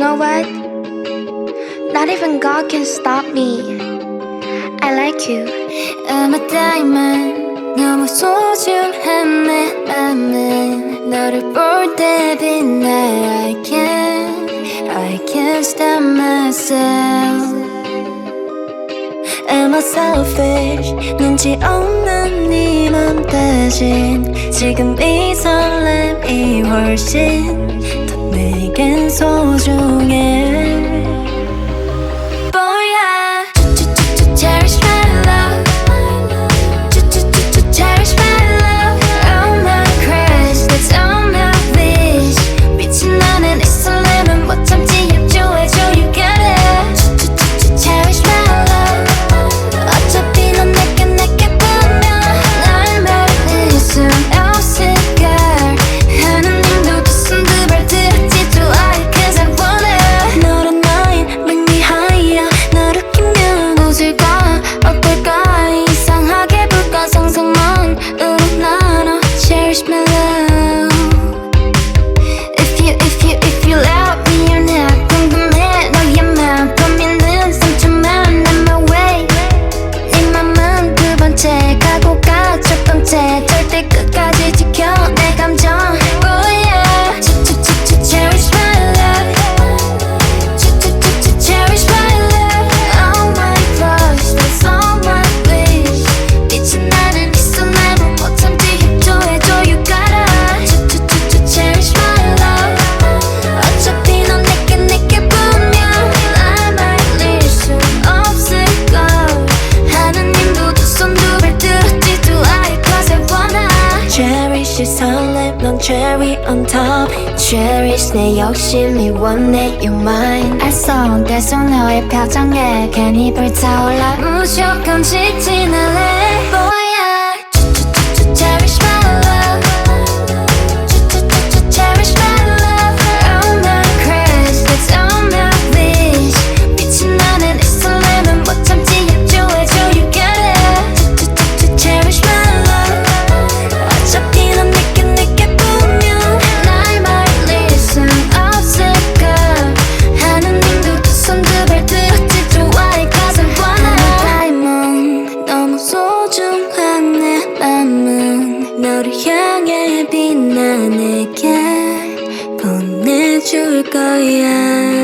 know what? Not even God can stop me. I like you. I'm a diamond. 너무 소중한 내 맘은 너를 볼 때 빛나. I can't stop myself. Am I selfish? 눈치 없는 네 맘 대신 지금 이 설렘이 훨씬 더 내겐 소중해. Boy, I cherish my love. Cherish my love. All my crush, that's all my wish. 미친 나는 이 설렘은 못 참지. 협조해줘, you got it. Cherish my love. 어차피 넌 내게 보면 날 말릴 순 없을걸. 하느님도 두 손 두 발 들었지. Do I? Cause I wanna. 너란 나인 make me higher. 널 웃기면 웃을까 어떨까. 이상하게 불가상성만으로 나눠. Cherish my love. If you love me or not 궁금해. 너의 맘 범인은 상처만 난 my way. 네 맘은 두 번째 가고 가 첫 번째. 절대 끝까지 지켜 내 감정. Oh yeah. Cherish my love. Cherish my love. All my crush, that's all my wish. 미친 나를 이 설렘은 못 참지. 협조해줘, you gotta. Cherish my love. 어차피 넌 내게 보면 날 말릴 순 없을걸. 하느님도 두 손 두 발 들었지. Do I? Cause I wanna. Cherish 이 설렘 넌 cherry on top. Cherish 내 욕심이 원해 you mine. 알쏭달쏭 너의 표정에 괜히 불타올라. 무조건 직진할래. Boy, I cherish my love. Cherish my love. All my crush, that's all my wish. 미친 나는 이 설렘은 못 참지. 협조해줘, you got it. Cherish my love. 어차피 넌 내게 보면 날 말릴 순 없을걸. 하느님도 두 손 두 발 들었지. Do I? Cause I wanna. Diamond. 너무 소중한 내 맘은 너를 향해 빛나. 내게 보내줄 거야.